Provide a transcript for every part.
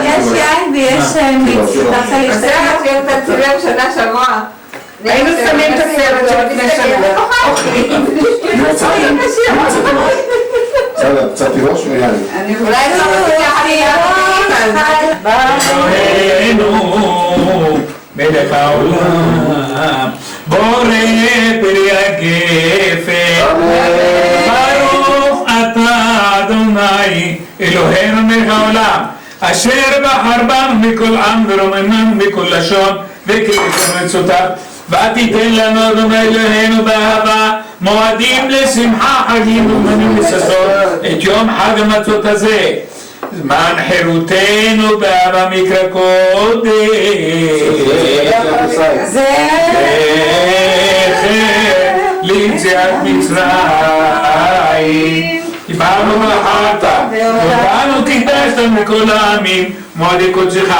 יש יין ויש מיץ, אתה להסתכל שנה שבוע היינו שמים את הסרט של לפני שנה בסדר, קצת תירוש ויין. אני אולי לא אלוהינו מלך העולם בורא פרי הגפן ברוך אתה אדוני אלוהינו מלך העולם אשר בחר בנו מכל עם ורוממנו מכל לשון וככל מצותיו ותיתן לנו אדוני אלוהינו באהבה מועדים לשמחה חגים ומנים לששון את יום חג המצות הזה זמן חירותנו באהבה מקרא קודש זכר ליציאת מצרים קיבלנו בחרת ואותנו קידשת מכל העמים מועדי קודשך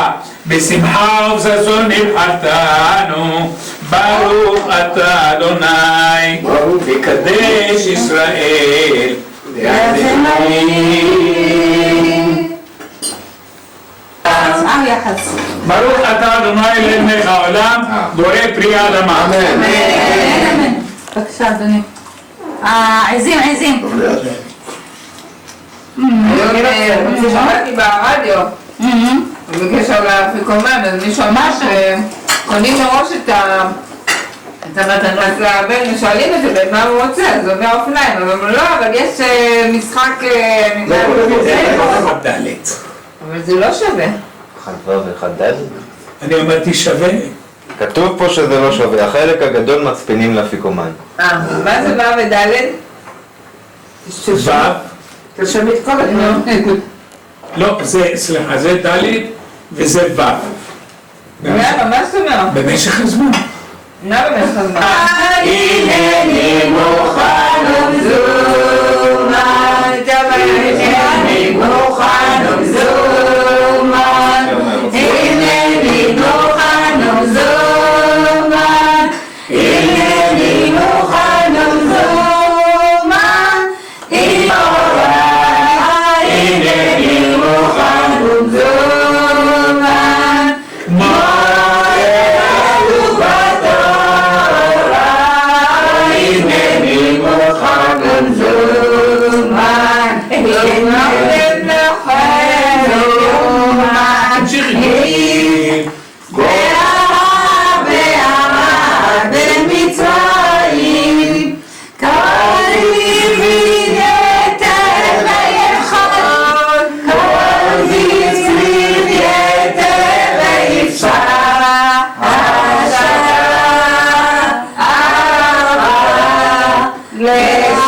בשמחה ובששון נבחרתנו ברוך אתה אדוני וקדש ישראל ברוך אתה אדוני אלוהינו מלך העולם בורא פרי האדמה. אמן. בבקשה אדוני. עזים. שמעתי ברדיו בקשר לאפיקומן, אז מישהו אמר שקונים מראש את המתנת לבן ושואלים את זה מה הוא רוצה, אז הוא אומר אופניים, אבל לא, אבל יש משחק אבל זה לא שווה. אחד ו' ואחד ד'? אני אמרתי שווה. כתוב פה שזה לא שווה, החלק הגדול מצפינים לאפיקומן. מה זה ו' וד'? ו' תרשמי את כל הדברים. לא, סליחה, זה ד' וזה ו'. מה זאת אומרת? במשך הזמן. מה במשך הזמן? הנני מוכן ומזומן הנני מוכן ומזומן הנני מוכן ומזומן הנני מוכן ומזומן הנני מוכן ומזומן la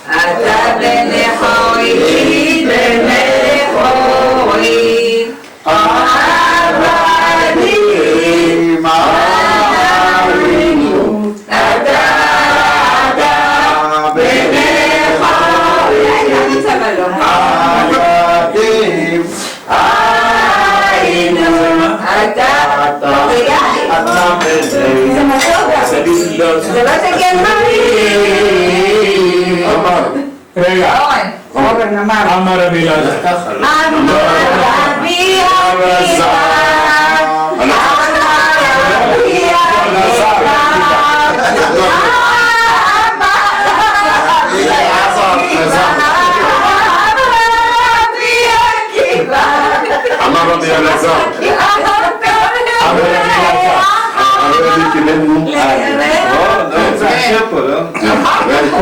אתה בן חורי, בן חורי, עבדים, עבדים, אתה בן חורי, עבדים, היינו, אתה זה מסוגה, זה לא תגן רגע, אורן אמר אמר רבי אלעזר. אמר רבי אלעזר אמר רבי אלעזר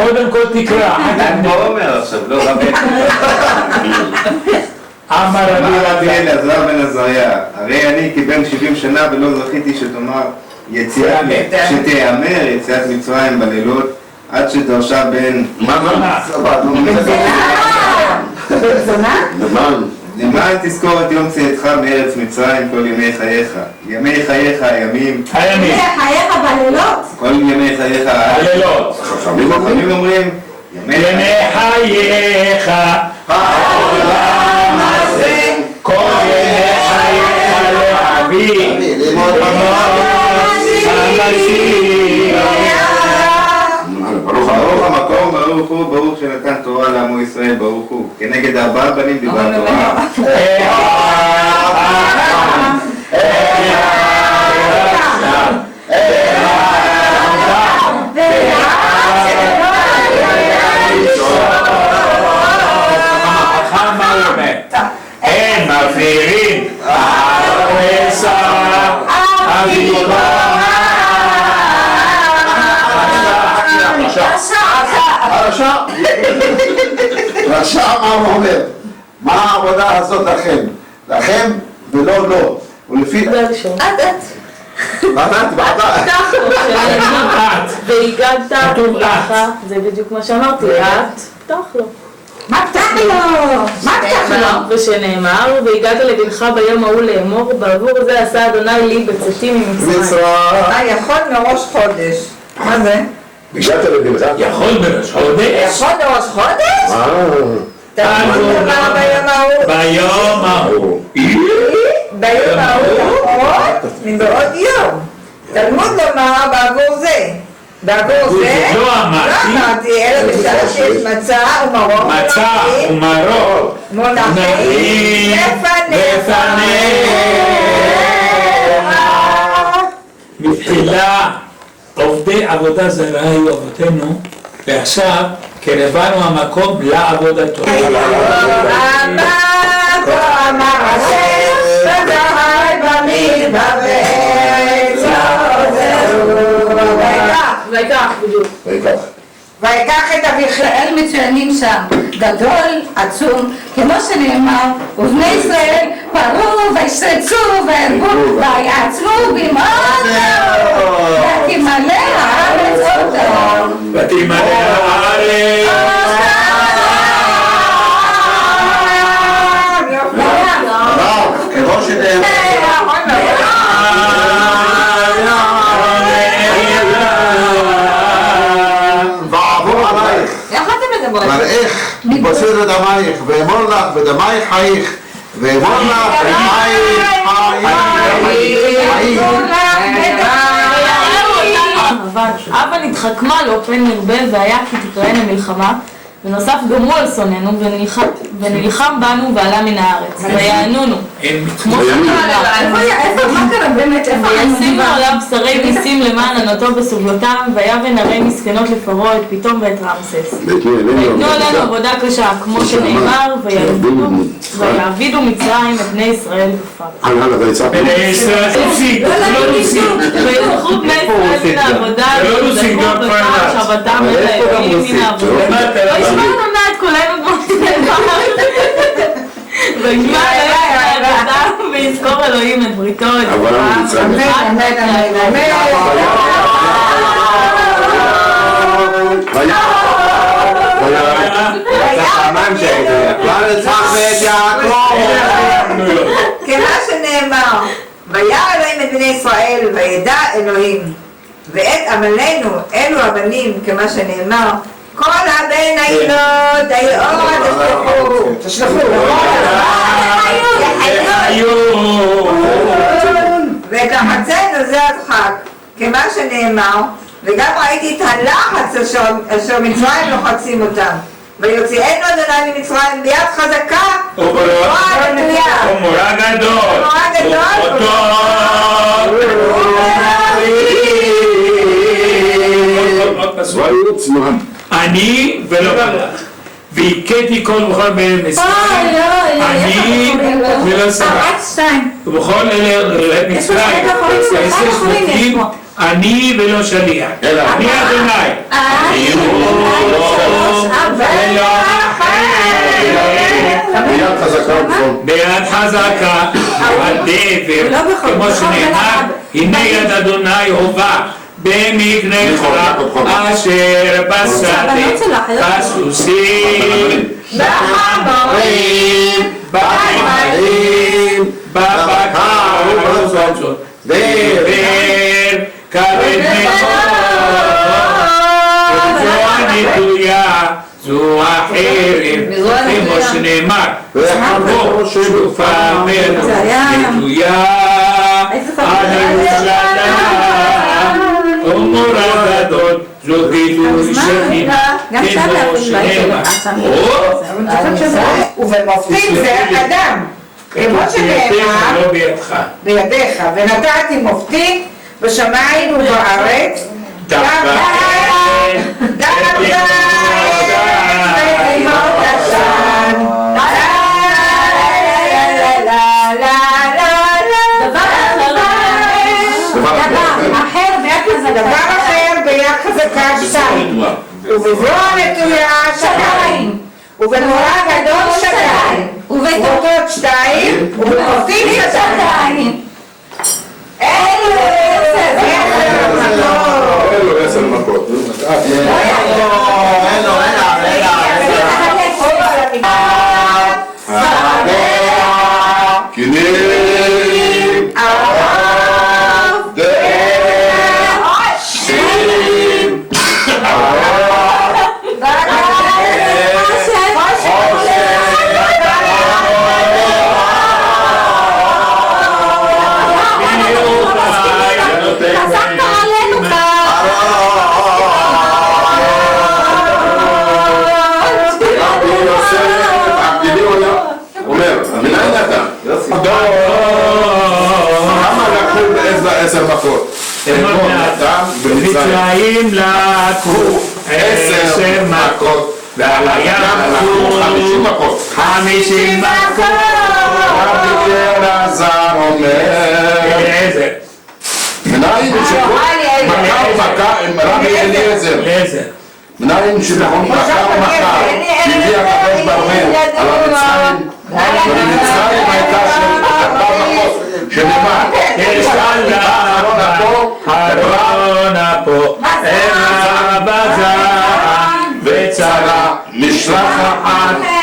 קודם כל תקרא. אני לא אומר עכשיו, לא רבי. אמר רבי רבי אלעזר. אלעזר בן עזריה, הרי אני כבן 70 שנה ולא זכיתי שתאמר שתיאמר יציאת מצרים בלילות עד שדרשה בן למען תזכור את יום צאתך מארץ מצרים כל ימי חייך, ימי חייך הימים, הימים, חייך בלילות. כל ימי חייך הלילות, חכמים אומרים ימי חייך העולם הזה, כל ימי חייך להביא ברוך המקום, ברוך הוא, ברוך שנתן תורה לעמו ישראל, ברוך הוא. כנגד 4 בנים דיבר תורה. אין מפרירים הרסה הביטוח רשע מה הוא אומר? מה העבודה הזאת לכם? לכם ולא לא. ולפי... בעדת. והגדת לך, זה בדיוק מה שאמרתי, את פתח לו. מה פתח לו? מה פתח לו? ושנאמר, והגעת לבנך ביום ההוא לאמור, בעבור זה עשה אדוני לי בצאתי ממצרים. יכול מראש חודש. מה זה? הגעת לבנך? יכול בראש חודש? יכול מראש חודש? תלמוד לומר ביום ההוא. ביום ההוא. ביום ההוא פחות מבעוד יום. תלמוד לומר בעבור זה. בעבור זה? לא אמרתי. אלא בשעה שיש מצה ומרור. מצה ומרור. מונחים לפניך. בתחילה עובדי עבודה זרה היו אבותינו, ועכשיו קרבנו המקום לעבודתו. אמר השם ודאי במדבר ויקח בדיוק. ויקח את אביכם מצוינים שם, גדול, עצום, כמו שנאמר, ובני ישראל פרו וישרצו והרבו ויעצמו במאוד ותמלא הארץ אותם. ותמלא הארץ. כמו שנאמר. ועבור עלייך. איך אתם מדברים? מראך בשר דמייך, ואמור לך ודמייך חייך, ואמור לך חייך חייך. אבל אבא נתחכמה לו פן נרבה והיה כי תקראנה מלחמה, ונוסף גם הוא על שוננו ונלחם בנו ועלה מן הארץ ויענונו כמו מה קרה באמת? וישימו עליו בשרי ניסים למען ענותו בסובלותם ויבן הרי מסכנות לפרעה את פתאום ואת רמסס ויתנו עלינו עבודה קשה כמו שנאמר ויעבידו מצרים את בני ישראל בפרך בני ישראל רוסי, לא רוסי. וילכו בני ישראל מן העבודה ויזכו בפר שבתם אל האלוהים מן העבודה וישמע נונה את קולנו כמו שנאמר וישמע אלוהים את עבודם ויזכור אלוהים את בריתו את אבל מצרים. אמן, אמן, אמן, אמן. יצחק ואת יעקב. כמה שנאמר, וירא אלוהים את בני ישראל וידע אלוהים ואת עמלנו אלו הבנים, כמה שנאמר, כל הבניות היאור תשלחו ואת לחצנו זה הדחק, כמה שנאמר, וגם ראיתי את הלחץ אשר מצרים לוחצים אותם, ויוציאנו אדוני ממצרים ביד חזקה ומורה גדול אני ולא מלך, והכיתי כל בכל בן ישראל, אני ולא סבא, ובכל אלה מצרים, אני ולא שליח, אני אדוני, ביד חזקה, הדבר, כמו שנאמר, הנה יד אדוני הובא במקנך אשר בשדה, בסוסים, בחמורים, בגמלים, בבקר, דבר, כבד מאוד, זו הנטויה, זו החרב, כמו שנאמר, בו שופר נטויה, על ירושלים, ומורה גדול, זו גילוי שכינה, כמו שנאמר. ובמופתים זה אדם, כמו שנאמר, בידיך, ונתתי מופתי בשמיים ובארץ, דבר אחר ביד חזקה 2, ובזרוע נטויה 2, ובנורא גדול 2, ובתותות 2, ובמופתים 2. אלו 10 מכות. מצרים לקחו 10 מכות, ועל הים 50 מכות. רבי אלעזר אומר, מנין שמכה ומכה עם רבי אליעזר, מנין שמכה ומכה שהביא הקדוש ברוך הוא על המצרים, ובמצרים הייתה של 4 מכות שנאמר הרונה פה אמה בזעם וצרה משלחת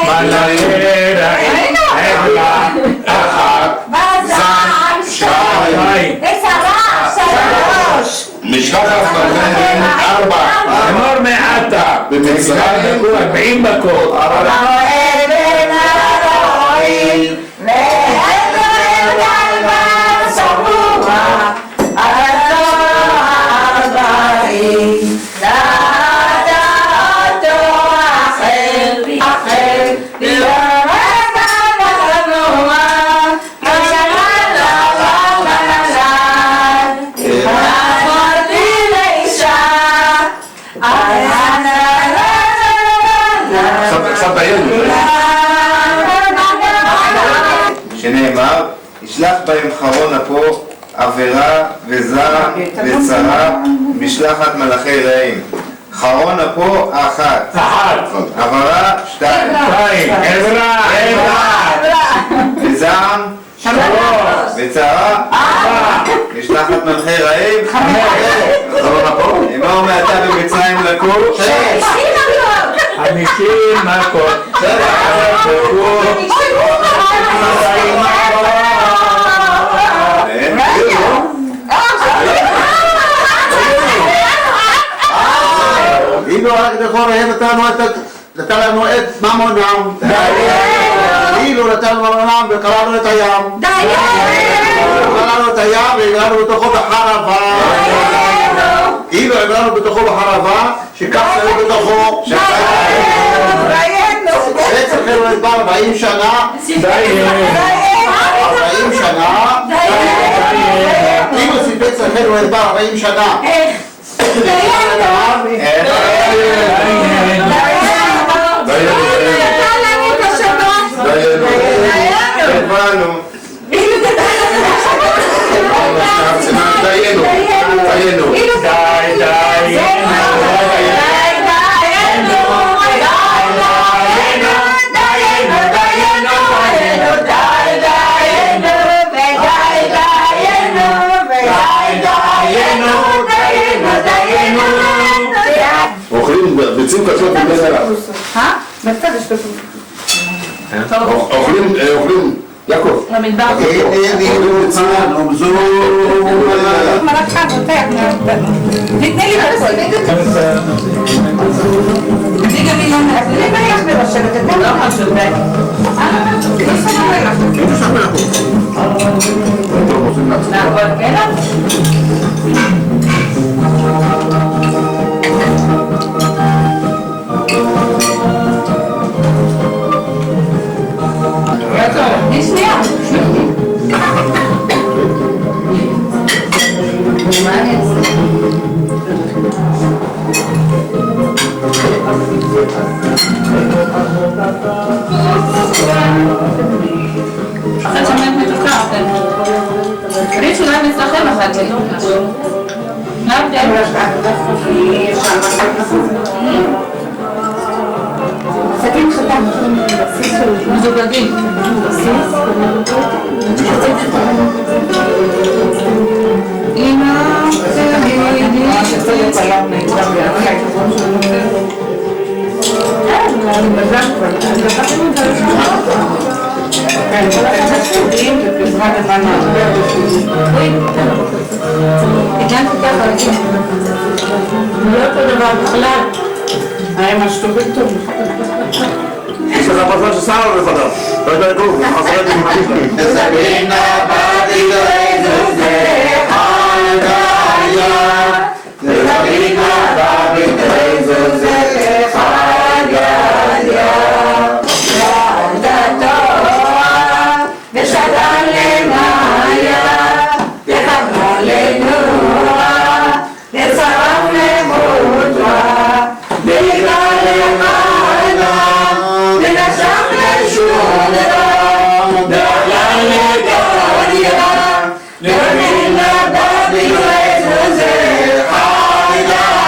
מלאכי רעים עגלה אחת זעם 2 וצרה 3 משלחת מלאכי 4 אמור מעתה במצרים 40 מכות שנאמר, ישלח בהם חרון אפו, עבירה וזרע וצרה, משלחת מלאכי רעים. חרון אפו 1, עבירה 2, וזעם 3, וצרה 4, משלחת מלאכי רעים 5. אמור מעתה במצרים לקחו 6. 50 מכות. אילו רק דחור נתן לנו את ממונם, אילו נתן ממונם וקראנו את הים, קראנו את הים והגענו בתוכו בחרבה, אילו הגענו בתוכו בחרבה, שכך שהיו בתוכו, אצלכם נדבר 40 שנה, 40 שנה, אילו סיפץ לכם נדבר 40 שנה, אוכלים ביצים קשות מבן אליו. בצד יש פסוק. אוכלים, יעקב. למדבר. מלאכה נותן. תתני לי בכל. אני גם לא מלאכה. אני מלאכה מבשלת. אתם לא חשוב. נעבוד כנה? אחת שמעת מתוקה, תראי שאולי מצלחם אחת לי. מה הבדל? סכין חתם. מזוגגים. אמא הגעתי ככה, לא אותו דבר בכלל. הם השטובים טוב. יש לך מזל ששרה לו לפניו. לא יודע כלום, חסרת לי מקים. סבינה בדירי זוזה חגיה סבינה בדירי זוזה חגיה ילדתו ושדן למאיה וחברה לנורה וצרף למותרה והגע למעלה ונשם לשומרה ועלה לגריה לבינה בדירי זוזה חגיה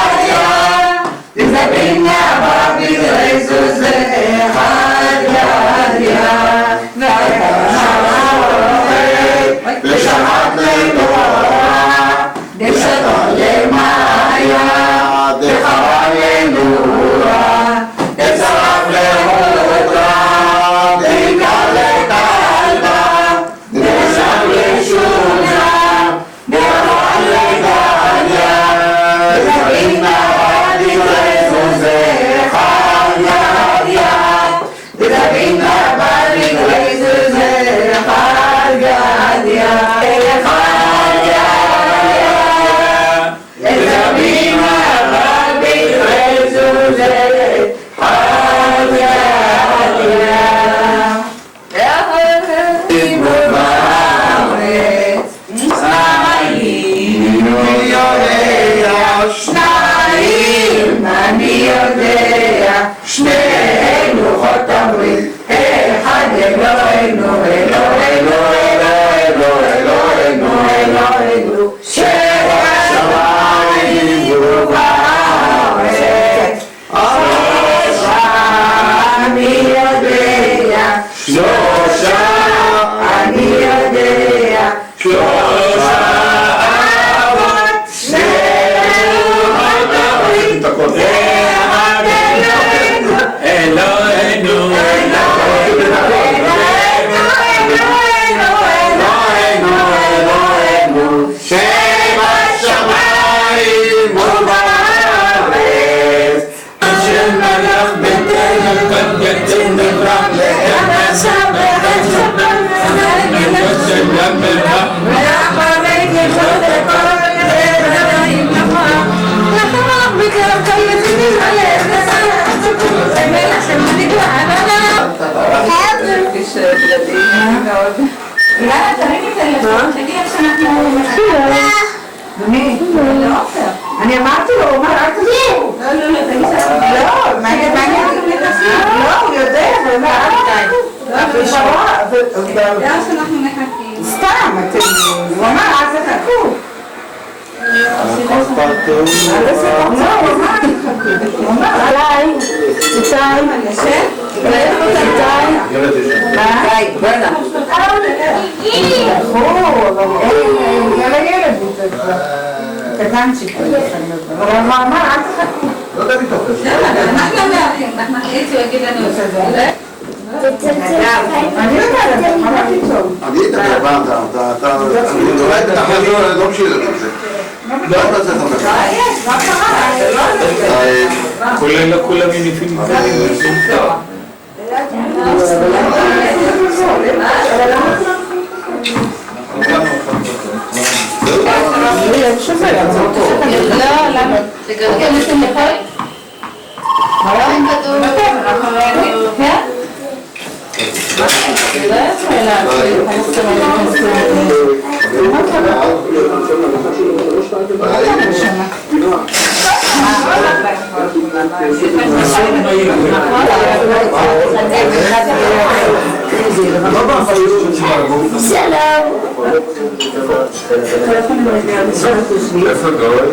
אני אמרתי לו, הוא אמר, אל תזכו. לא, מעניין, לא, הוא יודע, הוא אומר, אל תזכו. שאנחנו מחכים. סתם, הוא אמר, אל תחכו. הוא אמר, עליי, איתי, קטנצ'יק, אבל הוא אמר, אל תחכו. לא יודע מתוך זה. אנחנו מארחים, אנחנו נחליט שהוא יגיד לנו את זה. אני יודעת, מה פתאום? אני אדבר פעם, אתה... אולי תחזור על הדום שלי לזה. לא תעשה את המחר. מה קרה? כולל לכולם מניפים. לא, למה? תגלגל את המחר? אין כדור. כן? לא יפה להגיד, איפה גוי?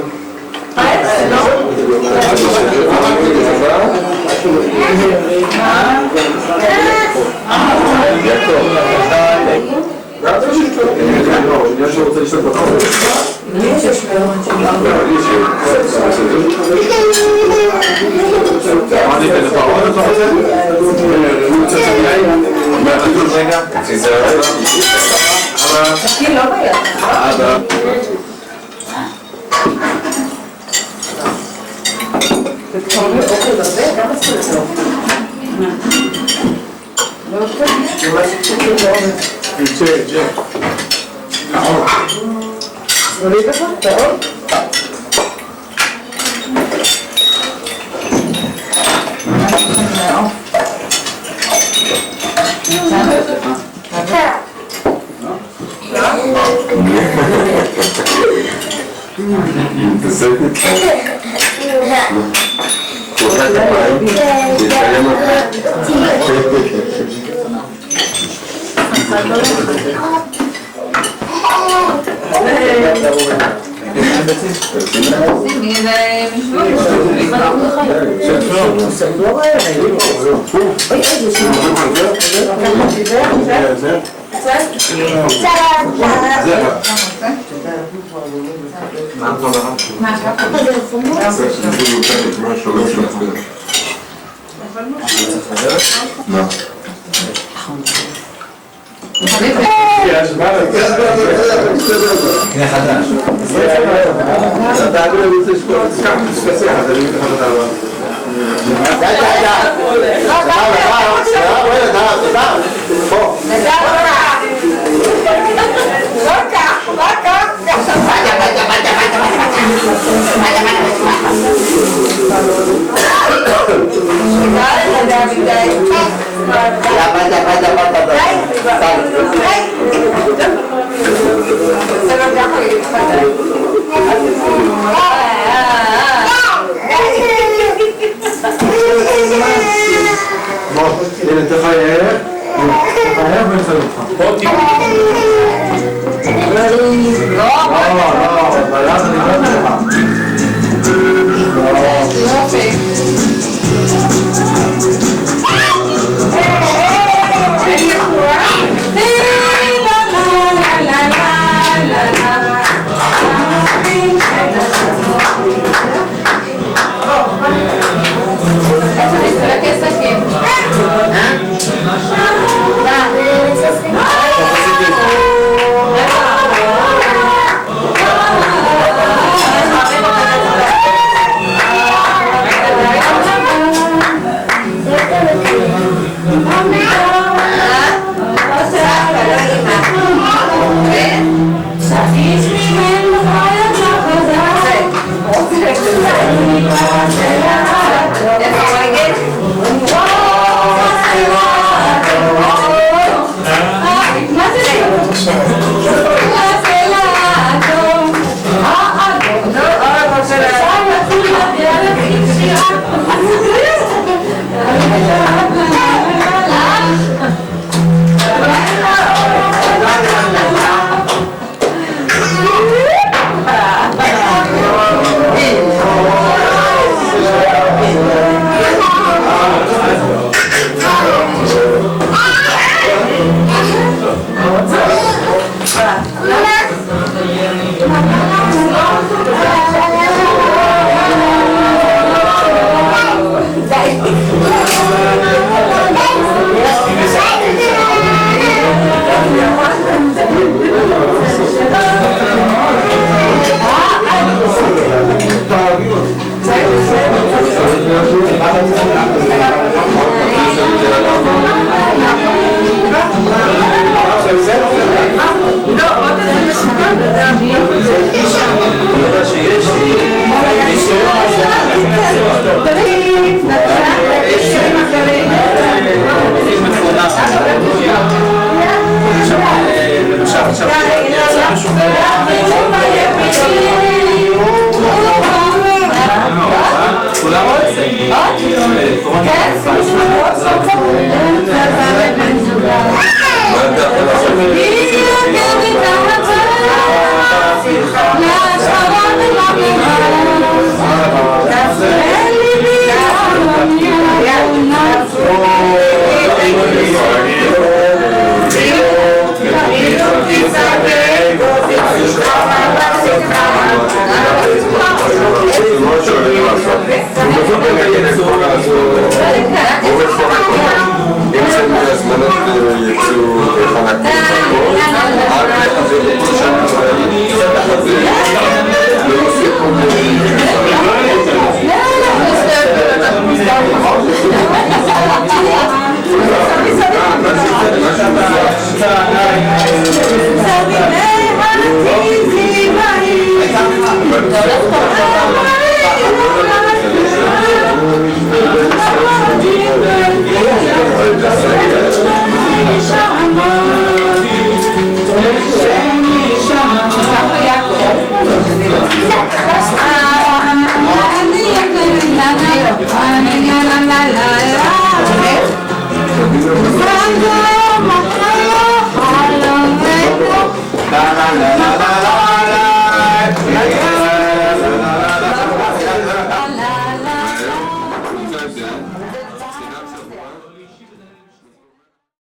La la la la la